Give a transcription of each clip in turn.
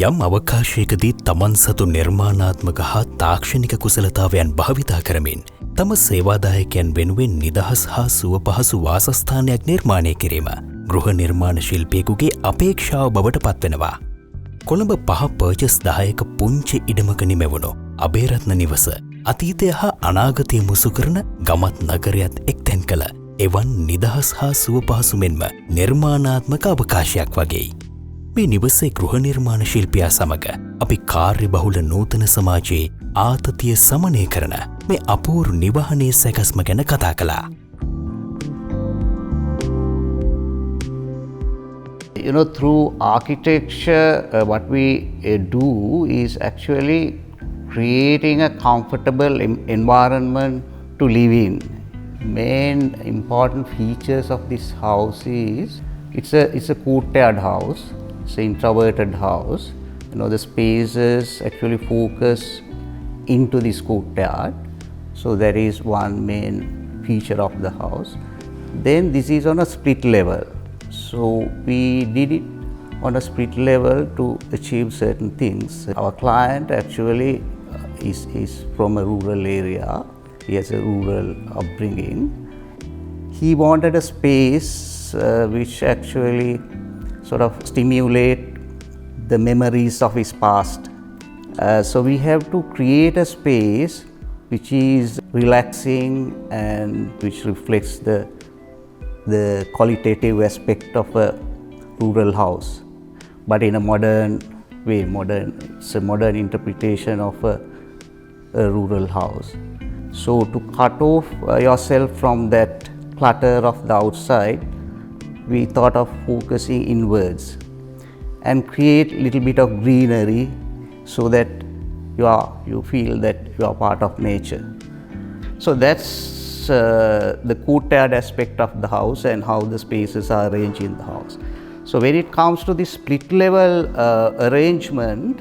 යම් අවකාශයකදී තමන් සතු නිර්මාණාත්මක හා තාක්ෂණික කුසලතාවයන් භාවිතා කරමින් තම සේවාදායකයන් වෙනුවෙන් නිදහස් හා සුව පහසු වාසස්ථානයක් නිර්මාණය කිරීම ගෘහ නිර්මාණ ශිල්පියෙකුගේ අපේක්ෂාව බවට පත්වෙනවා. කොළඹ 5 පර්චස් 10ක පුංචි ඉඩමක නිමැවුණු අබේරත්න නිවස අතීතය හා අනාගතය මුසු කරන ගමත් නගරයත් එක්තැන් කළ එවන් නිදහස් හා සුව පහසු මෙන්ම නිර්මාණාත්මක අවකාශයක් වගෙයි. මේ නිවසේ ගෘහ නිර්මාණ ශිල්පියා සමග අපි කාර්ය බහුල නූතන සමාජයේ ආතතිය සමනය කරන මේ අපූරු නිවහනේ සැකස්ම ගැන කතා කළා. You know, through architecture, what we do is actually creating a comfortable environment to live in. Main important features of this house is it's a courtyard house. It's an introverted house. You know, the spaces actually focus into this courtyard. So that is one main feature of the house. Then this is on a split level. So we did it on a split level to achieve certain things. Our client actually is from a rural area. He has a rural upbringing. He wanted a space which actually sort of stimulate the memories of his past. So we have to create a space which is relaxing and which reflects the qualitative aspect of a rural house, but in a modern way. It's a modern interpretation of a rural house. So to cut off yourself from that clutter of the outside, we thought of focusing inwards and create a little bit of greenery so that you feel that you are part of nature. So that's the courtyard aspect of the house and how the spaces are arranged in the house. So when it comes to the split level arrangement,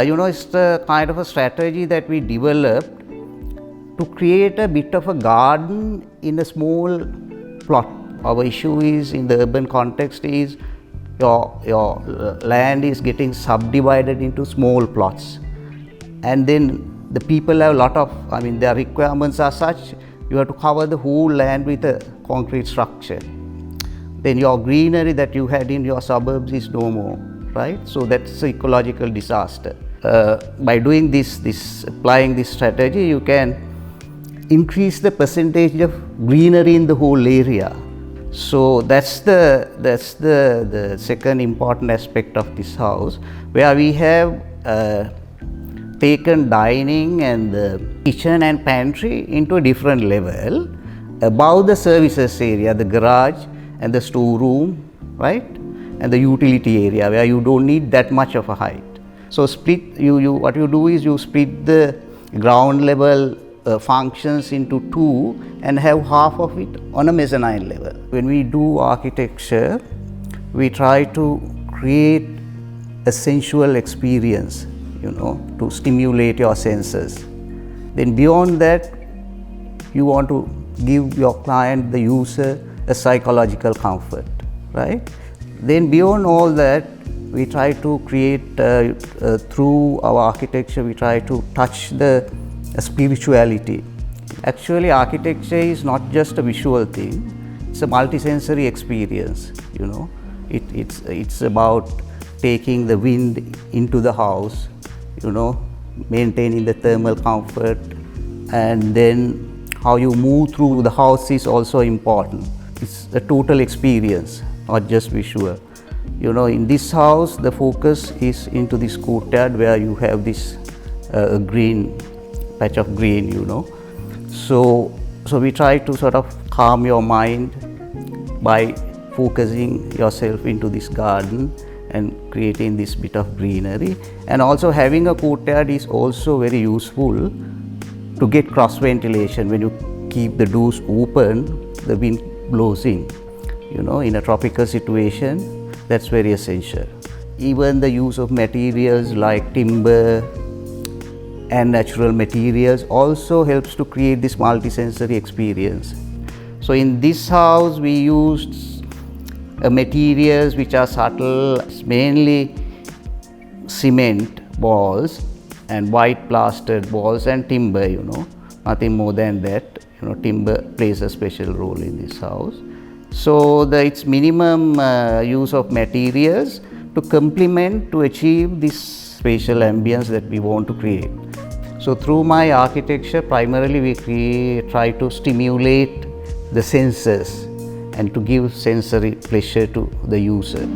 you know, it's the kind of a strategy that we developed to create a bit of a garden in a small plot. Our issue is, in the urban context, is your land is getting subdivided into small plots, and then the people have a lot of, their requirements are such, you have to cover the whole land with a concrete structure. Then your greenery that you had in your suburbs is no more, right? So that's an ecological disaster. By doing this, applying this strategy, you can increase the percentage of greenery in the whole area. So that's the second important aspect of this house, where we have taken dining and the kitchen and pantry into a different level above the services area, the garage and the storeroom, right? And the utility area where you don't need that much of a height. So what you do is you split the ground level functions into two and have half of it on a mezzanine level. When we do architecture, we try to create a sensual experience, you know, to stimulate your senses. Then beyond that, you want to give your client, the user, a psychological comfort, right? Then beyond all that, we try to create, through our architecture, we try to touch the spirituality. Actually, architecture is not just a visual thing, it's a multisensory experience, you know. It's about taking the wind into the house, you know, maintaining the thermal comfort, and then how you move through the house is also important. It's a total experience, not just visual. You know, in this house, the focus is into this courtyard where you have this green patch of green, you know. So we try to sort of calm your mind by focusing yourself into this garden and creating this bit of greenery. And also having a courtyard is also very useful to get cross ventilation. When you keep the doors open, the wind blows in, you know. In a tropical situation, that's very essential. Even the use of materials like timber and natural materials also helps to create this multisensory experience. So in this house, we used materials which are subtle. It's mainly cement walls and white plastered walls and timber, nothing more than that. Timber plays a special role in this house. So it's minimum use of materials to complement, to achieve this spatial ambience that we want to create. So through my architecture, primarily we try to stimulate the senses and to give sensory pleasure to the user.